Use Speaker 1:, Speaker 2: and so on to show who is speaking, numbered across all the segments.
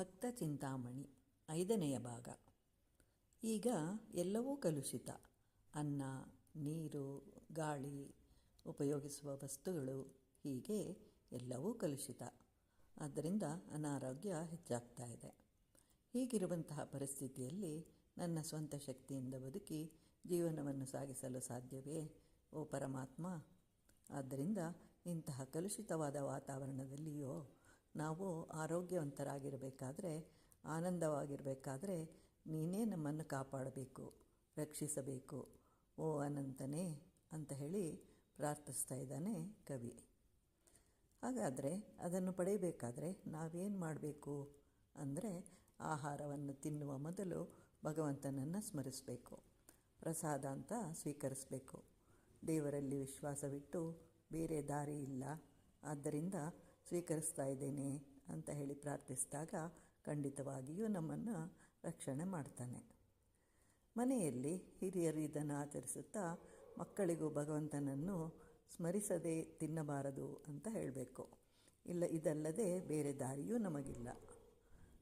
Speaker 1: ಭಕ್ತ ಚಿಂತಾಮಣಿ 5ನೆಯ ಭಾಗ. ಈಗ ಎಲ್ಲವೂ ಕಲುಷಿತ. ಅನ್ನ, ನೀರು, ಗಾಳಿ, ಉಪಯೋಗಿಸುವ ವಸ್ತುಗಳು, ಹೀಗೆ ಎಲ್ಲವೂ ಕಲುಷಿತ. ಆದ್ದರಿಂದ ಅನಾರೋಗ್ಯ ಹೆಚ್ಚಾಗ್ತಾ ಇದೆ. ಹೀಗಿರುವಂತಹ ಪರಿಸ್ಥಿತಿಯಲ್ಲಿ ನನ್ನ ಸ್ವಂತ ಶಕ್ತಿಯಿಂದ ಬದುಕಿ ಜೀವನವನ್ನು ಸಾಗಿಸಲು ಸಾಧ್ಯವೇ, ಓ ಪರಮಾತ್ಮ? ಆದ್ದರಿಂದ ಇಂತಹ ಕಲುಷಿತವಾದ ವಾತಾವರಣದಲ್ಲಿಯೋ ನಾವು ಆರೋಗ್ಯವಂತರಾಗಿರಬೇಕಾದ್ರೆ, ಆನಂದವಾಗಿರಬೇಕಾದ್ರೆ ನೀನೇ ನಮ್ಮನ್ನು ಕಾಪಾಡಬೇಕು, ರಕ್ಷಿಸಬೇಕು, ಓ ಅನಂತನೇ ಅಂತ ಹೇಳಿ ಪ್ರಾರ್ಥಿಸ್ತಾ ಇದ್ದಾನೆ ಕವಿ. ಹಾಗಾದರೆ ಅದನ್ನು ಪಡೆಯಬೇಕಾದ್ರೆ ನಾವೇನು ಮಾಡಬೇಕು ಅಂದರೆ, ಆಹಾರವನ್ನು ತಿನ್ನುವ ಮೊದಲು ಭಗವಂತನನ್ನು ಸ್ಮರಿಸಬೇಕು, ಪ್ರಸಾದ ಅಂತ ಸ್ವೀಕರಿಸಬೇಕು. ದೇವರಲ್ಲಿ ವಿಶ್ವಾಸವಿಟ್ಟು ಬೇರೆ ದಾರಿ ಇಲ್ಲ, ಆದ್ದರಿಂದ ಸ್ವೀಕರಿಸ್ತಾ ಇದ್ದೇನೆ ಅಂತ ಹೇಳಿ ಪ್ರಾರ್ಥಿಸಿದಾಗ ಖಂಡಿತವಾಗಿಯೂ ನಮ್ಮನ್ನು ರಕ್ಷಣೆ ಮಾಡ್ತಾನೆ. ಮನೆಯಲ್ಲಿ ಹಿರಿಯರು ಇದನ್ನು ಆಚರಿಸುತ್ತಾ ಮಕ್ಕಳಿಗೂ ಭಗವಂತನನ್ನು ಸ್ಮರಿಸದೆ ತಿನ್ನಬಾರದು ಅಂತ ಹೇಳಬೇಕು. ಇದಲ್ಲದೆ ಬೇರೆ ದಾರಿಯೂ ನಮಗಿಲ್ಲ.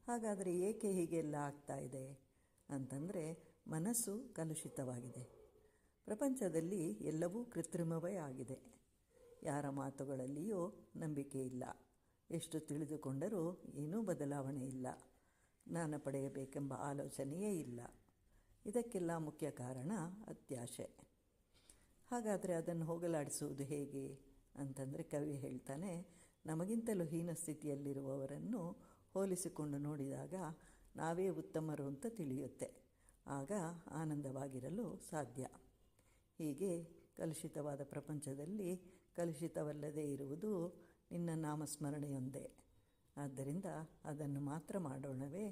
Speaker 1: ಹಾಗಾದರೆ ಏಕೆ ಹೀಗೆಲ್ಲ ಆಗ್ತಾ ಇದೆ ಅಂತಂದರೆ, ಮನಸ್ಸು ಕಲುಷಿತವಾಗಿದೆ. ಪ್ರಪಂಚದಲ್ಲಿ ಎಲ್ಲವೂ ಕೃತ್ರಿಮವೇ ಆಗಿದೆ. ಯಾರ ಮಾತುಗಳಲ್ಲಿಯೂ ನಂಬಿಕೆ ಇಲ್ಲ. ಎಷ್ಟು ತಿಳಿದುಕೊಂಡರೂ ಏನೂ ಬದಲಾವಣೆ ಇಲ್ಲ. ಜ್ಞಾನ ಪಡೆಯಬೇಕೆಂಬ ಆಲೋಚನೆಯೇ ಇಲ್ಲ. ಇದಕ್ಕೆಲ್ಲ ಮುಖ್ಯ ಕಾರಣ ಅತ್ಯಾಶೆ. ಹಾಗಾದರೆ ಅದನ್ನು ಹೋಗಲಾಡಿಸುವುದು ಹೇಗೆ ಅಂತಂದರೆ, ಕವಿ ಹೇಳ್ತಾನೆ, ನಮಗಿಂತಲೂ ಹೀನ ಸ್ಥಿತಿಯಲ್ಲಿರುವವರನ್ನು ಹೋಲಿಸಿಕೊಂಡು ನೋಡಿದಾಗ ನಾವೇ ಉತ್ತಮರು ಅಂತ ತಿಳಿಯುತ್ತೆ. ಆಗ ಆನಂದವಾಗಿರಲು ಸಾಧ್ಯ. ಹೀಗೆ ಕಲುಷಿತವಾದ ಪ್ರಪಂಚದಲ್ಲಿ ಕಲುಷಿತವಲ್ಲದೇ ಇರುವುದು ನಿನ್ನ ನಾಮಸ್ಮರಣೆಯೊಂದೇ. ಆದ್ದರಿಂದ ಅದನ್ನು ಮಾತ್ರ ಮಾಡೋಣವೇ?